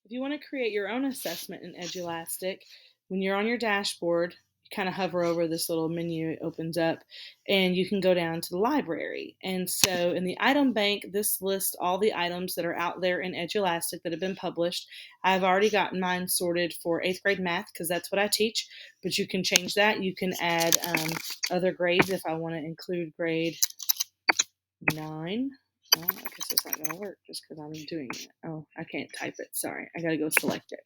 If you want to create your own assessment in Edulastic, when you're on your dashboard, you kind of hover over this little menu, it opens up, and you can go down to the library. And so in the item bank, this lists all the items that are out there in Edulastic that have been published. I've already gotten mine sorted for 8th grade math because that's what I teach, but you can change that. You can add other grades if I want to include grade 9. Well, I guess it's not going to work just because I'm doing it. Oh, I can't type it. Sorry. I got to go select it.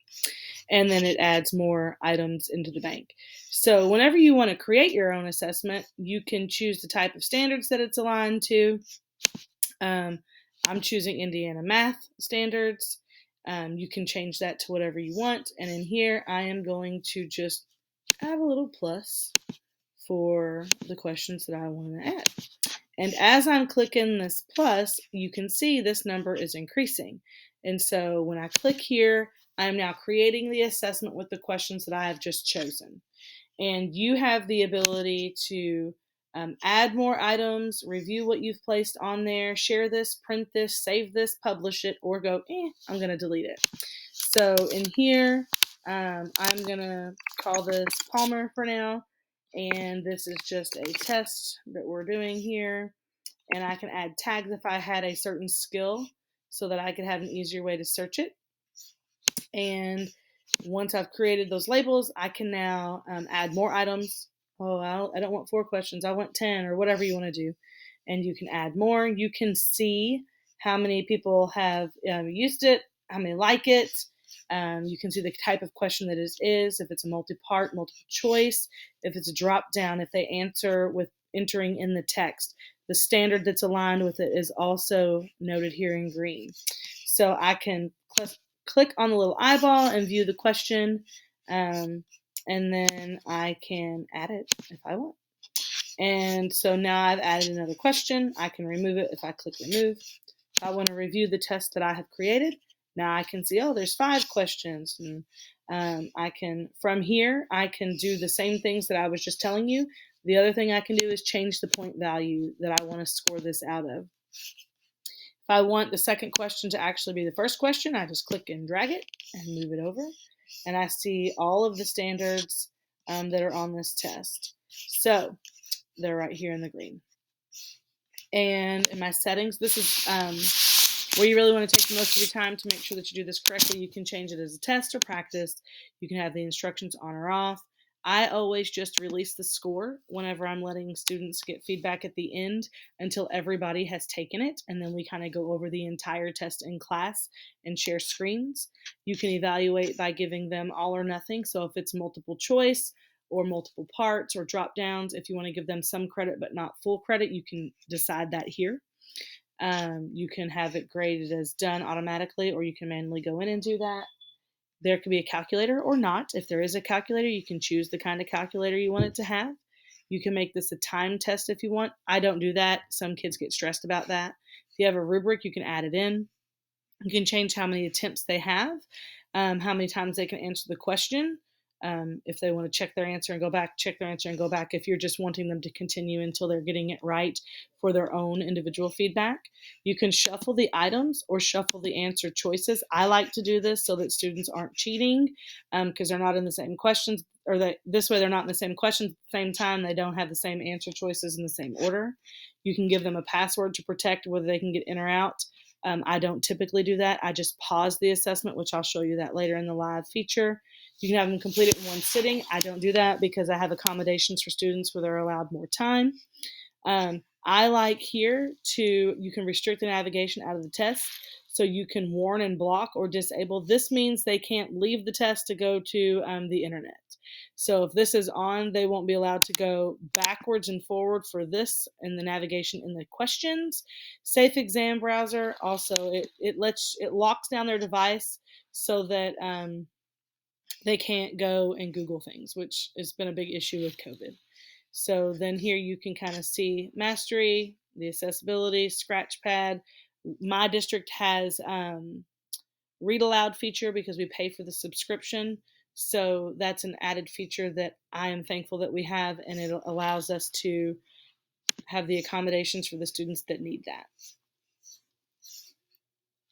And then it adds more items into the bank. So whenever you want to create your own assessment, you can choose the type of standards that it's aligned to. I'm choosing Indiana math standards. You can change that to whatever you want. And in here, I am going to just add a little plus for the questions that I want to add. And as I'm clicking this plus, you can see this number is increasing. And so when I click here, I'm now creating the assessment with the questions that I have just chosen. And you have the ability to add more items, review what you've placed on there, share this, print this, save this, publish it, or go, I'm going to delete it. So in here, I'm going to call this Palmer for now. And this is just a test that we're doing here. And I can add tags if I had a certain skill so that I could have an easier way to search it. And once I've created those labels, I can now add more items. Oh, I don't want 4 questions. I want 10 or whatever you want to do. And you can add more. You can see how many people have used it, how many like it. You can see the type of question that it is, if it's a multi-part, multiple choice, if it's a drop down, if they answer with entering in the text. The standard that's aligned with it is also noted here in green. So I can click on the little eyeball and view the question, and then I can add it if I want. And so now I've added another question. I can remove it if I click remove. If I want to review the test that I have created, now I can see, there's 5 questions. And I can, from here, I can do the same things that I was just telling you. The other thing I can do is change the point value that I want to score this out of. If I want the second question to actually be the first question, I just click and drag it and move it over. And I see all of the standards that are on this test. So they're right here in the green. And in my settings, this is where you really want to take most of your time to make sure that you do this correctly. You can change it as a test or practice. You can have the instructions on or off. I always just release the score whenever I'm letting students get feedback at the end until everybody has taken it. And then we kind of go over the entire test in class and share screens. You can evaluate by giving them all or nothing. So if it's multiple choice or multiple parts or drop downs, if you want to give them some credit but not full credit, you can decide that here. You can have it graded as done automatically, or you can manually go in and do that. There could be a calculator or not. If there is a calculator, you can choose the kind of calculator you want it to have. You can make this a time test if you want. I don't do that. Some kids get stressed about that. If you have a rubric, you can add it in. You can change how many attempts they have, how many times they can answer the question. If they want to check their answer and go back, check their answer and go back. If you're just wanting them to continue until they're getting it right for their own individual feedback. You can shuffle the items or shuffle the answer choices. I like to do this so that students aren't cheating because they're not in the same questions, or this way they're not in the same questions at the same time. They don't have the same answer choices in the same order. You can give them a password to protect whether they can get in or out. I don't typically do that. I just pause the assessment, which I'll show you that later in the live feature. You can have them complete it in one sitting. I don't do that because I have accommodations for students where they're allowed more time. I like here you can restrict the navigation out of the test. So you can warn and block or disable. This means they can't leave the test to go to the internet. So if this is on, they won't be allowed to go backwards and forward for this and the navigation in the questions. Safe Exam Browser also, it locks down their device so that they can't go and Google things, which has been a big issue with COVID. So then here you can kind of see mastery, the accessibility, Scratchpad. My district has read aloud feature because we pay for the subscription. So that's an added feature that I am thankful that we have, and it allows us to have the accommodations for the students that need that.